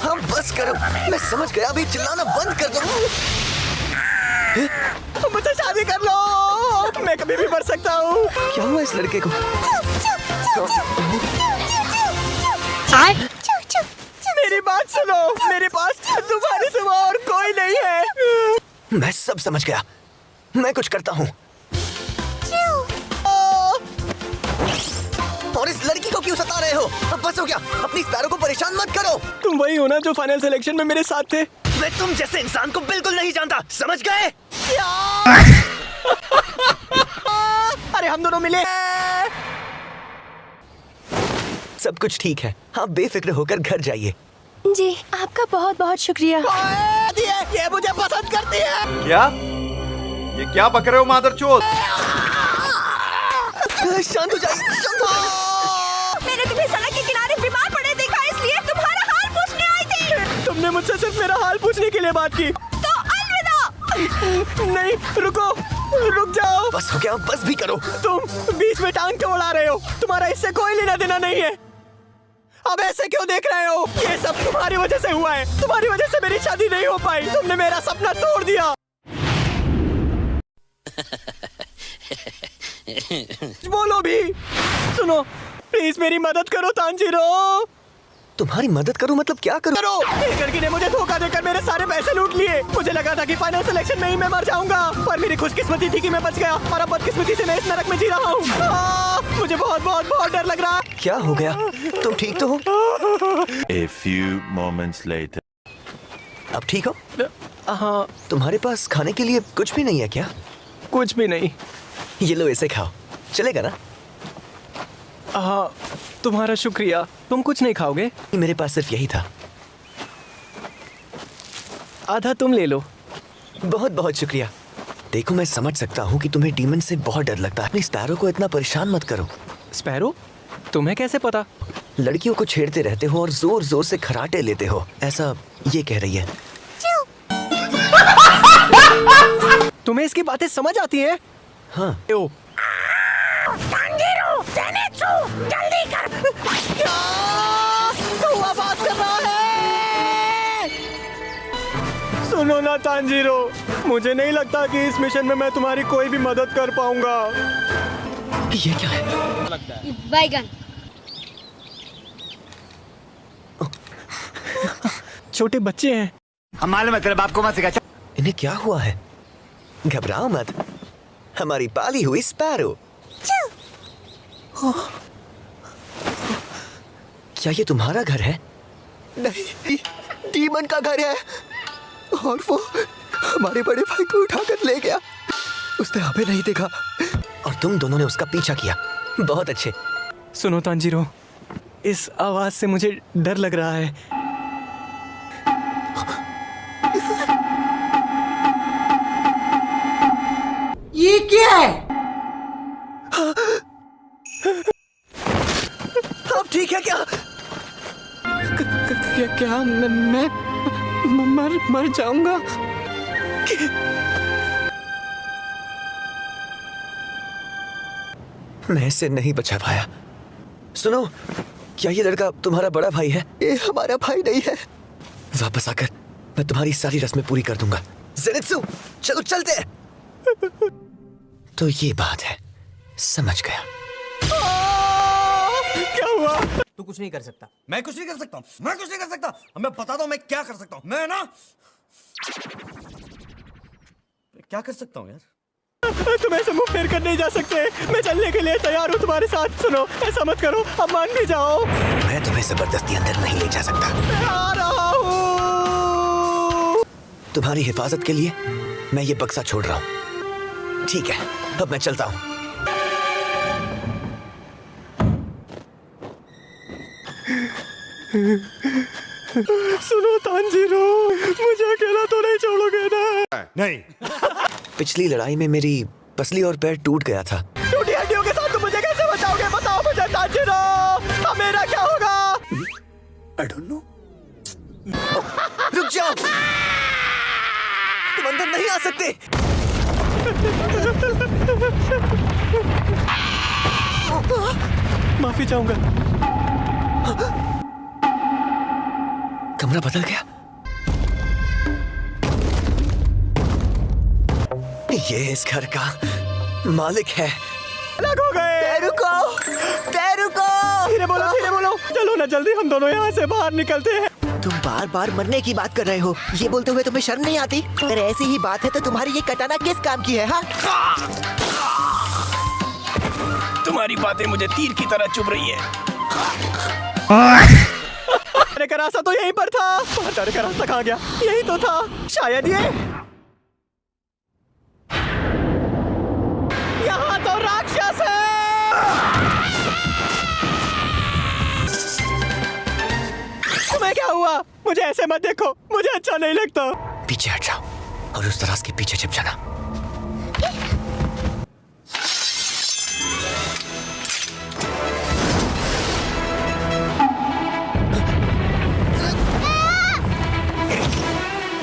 हाँ बस करो, मैं समझ गया, अभी चिल्लाना बंद कर दो। मुझसे शादी कर लो, मैं कभी भी मर सकता हूँ। क्या हुआ इस लड़के को? मेरी बात सुनो, मेरे पास तुम्हारे सिवा और कोई नहीं है। मैं सब समझ गया, मैं कुछ करता हूँ। और इस लड़की को क्यों सता रहे हो? अब बस हो गया, अपनी स्पैरो को परेशान मत करो। तुम वही हो ना जो फाइनल सिलेक्शन में मेरे साथ थे? मैं तुम जैसे इंसान को बिल्कुल नहीं जानता, समझ गए? अरे हम दोनों मिले। सब कुछ ठीक है, आप बेफिक्र होकर घर जाइए। जी, आपका बहुत बहुत शुक्रिया। ये मुझे पसंद करती है। क्या? ये क्या बक रहे हो मादरचोद? शांत हो जाइए, शांत हो जाइए। मैंने तुम्हें सड़क के किनारे बीमार पड़े देखा, इसलिए तुम्हारा हाल पूछने आई थी। तुमने मुझसे सिर्फ मेरा हाल पूछने के लिए बात की। तो अलविदा। नहीं, रुको, रुक जाओ। बस हो गया, बस भी करो। तुम बीच में टांग क्यों उड़ा रहे हो? तुम्हारा इससे कोई लेना देना नहीं है। अब ऐसे क्यों देख रहे हो? ये सब तुम्हारी वजह से हुआ है। तुम्हारी वजह से मेरी शादी नहीं हो पाई। तुमने मेरा सपना तोड़ दिया। बोलो भी। सुनो, प्लीज मेरी मदद करो तांजीरो। तुम्हारी मदद करूं मतलब क्या करूं? करो। एक लड़की ने मुझे धोखा देकर मेरे सारे पैसे लूट लिए। मुझे लगा था कि फाइनल सिलेक्शन में ही मैं मर जाऊंगा, पर मेरी खुशकिस्मती थी कि मैं बच गया, और अब बदकिस्मती से मैं इस नरक में जी रहा हूँ। मुझे बहुत बहुत बहुत डर लग रहा है। क्या हो गया? तुम ठीक तो हो? A few moments later. अब ठीक हो? हाँ, तुम्हारे पास खाने के लिए कुछ भी नहीं है क्या? कुछ भी नहीं। ये लो, इसे खाओ, चलेगा ना? हाँ, तुम्हारा शुक्रिया। तुम कुछ नहीं खाओगे? मेरे पास सिर्फ यही था। आधा तुम ले लो। बहुत बहुत शुक्रिया। देखो, मैं समझ सकता हूँ कि तुम्हें डीमन से बहुत डर लगता है। अपनी स्पैरो को इतना परेशान मत करो। स्पैरो? तुम्हें कैसे पता? लड़कियों को छेड़ते रहते हो और जोर जोर से खराटे लेते हो, ऐसा ये कह रही है। तुम्हें इसकी बातें समझ आती हैं? हाँ। ओ। जल्दी कर। क्या हुआ? बात कर रहा है। सुनो ना तांजीरो, मुझे नहीं लगता कि इस मिशन में मैं तुम्हारी कोई भी मदद कर पाऊंगा। ये क्या है? बैगन। छोटे बच्चे हैं। हम मालूम है तेरे बाप को मत सिखा। इन्हें क्या हुआ है? घबराओ मत, हमारी पाली हुई स्पैरो। क्या ये तुम्हारा घर है? नहीं, डीमन का घर है, और वो हमारे बड़े भाई को उठाकर ले गया। उसने हमें नहीं देखा और तुम दोनों ने उसका पीछा किया। बहुत अच्छे। सुनो तांजीरो, इस आवाज से मुझे डर लग रहा है। ये क्या है? अब ठीक है क्या? क्या मैं मर जाऊंगा? मैं इसे नहीं बचा पाया। सुनो, क्या ये लड़का तुम्हारा बड़ा भाई है? ये हमारा भाई नहीं है। वापस आकर मैं तुम्हारी सारी रस्में पूरी कर दूंगा। ज़ेनित्सु, चलो चलते हैं। तो ये बात है, समझ गया। क्या हुआ? तू कुछ नहीं कर सकता। मैं कुछ नहीं कर सकता हूँ। मैं कुछ नहीं कर सकता। मैं बताता हूँ मैं क्या कर सकता हूँ। मैं ना क्या कर सकता हूँ यार। तुम ऐसे मुंह फेर कर नहीं जा सकते। मैं चलने के लिए तैयार हूँ तुम्हारे साथ। सुनो, ऐसा मत करो, अब मान भी जाओ। मैं तुम्हें जबरदस्ती अंदर नहीं ले जा सकता। आ रहा हूँ। तुम्हारी हिफाजत के लिए मैं ये बक्सा छोड़ रहा हूँ। ठीक है, अब मैं चलता हूँ। सुनो तांजीरो, मुझे अकेला तो नहीं छोड़ोगे ना? नहीं। पिछली लड़ाई में मेरी पसली और पैर टूट गया था। टूटी हड्डियों के साथ तुम मुझे कैसे बचाओगे? बताओ मुझे तांजीरो, अब मेरा क्या होगा? I don't know. रुक जाओ, तुम अंदर नहीं आ सकते। माफी चाहूंगा। कमरा बदल गया। ये इस घर का मालिक है। अलग हो गए। रुको, धीरे बोलो। चलो ना जल्दी, हम दोनों यहाँ से बाहर निकलते हैं। तुम बार बार मरने की बात कर रहे हो, ये बोलते हुए तुम्हें शर्म नहीं आती? अगर ऐसी ही बात है तो तुम्हारी ये कटाना किस काम की है? हाँ, तुम्हारी बातें मुझे तीर की तरह चुभ रही है। जाने का रास्ता तो यहीं पर था। बाहर जाने का रास्ता कहाँ गया? यही तो था शायद। ये यहाँ तो राक्षस है। तुम्हें क्या हुआ? मुझे ऐसे मत देखो, मुझे अच्छा नहीं लगता। पीछे हट जाओ और उस दराज के पीछे छिप जाना।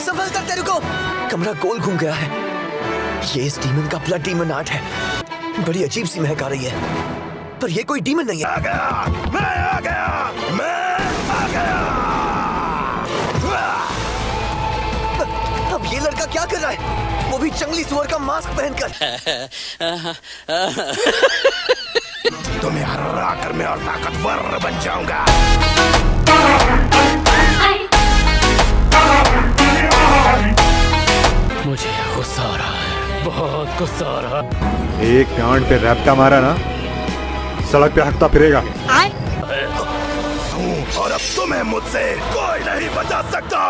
संभल कर, तेरे को कमरा गोल घूम गया है। ये इस डीमन का ब्लड डीमन आर्ट है। बड़ी अजीब सी महक आ रही है, पर ये कोई डीमन नहीं है। अब ये लड़का क्या कर रहा है? वो भी जंगली सुअर का मास्क पहनकर। तुम्हें हरा कर मैं और ताकतवर बन जाऊंगा। मुझे गुस्सा आ रहा है, बहुत गुस्सा आ रहा है। एक डांड पे रैप्टा मारा ना, सड़क पे हटता फिरेगा। और अब तुम्हें मुझसे कोई नहीं बचा सकता।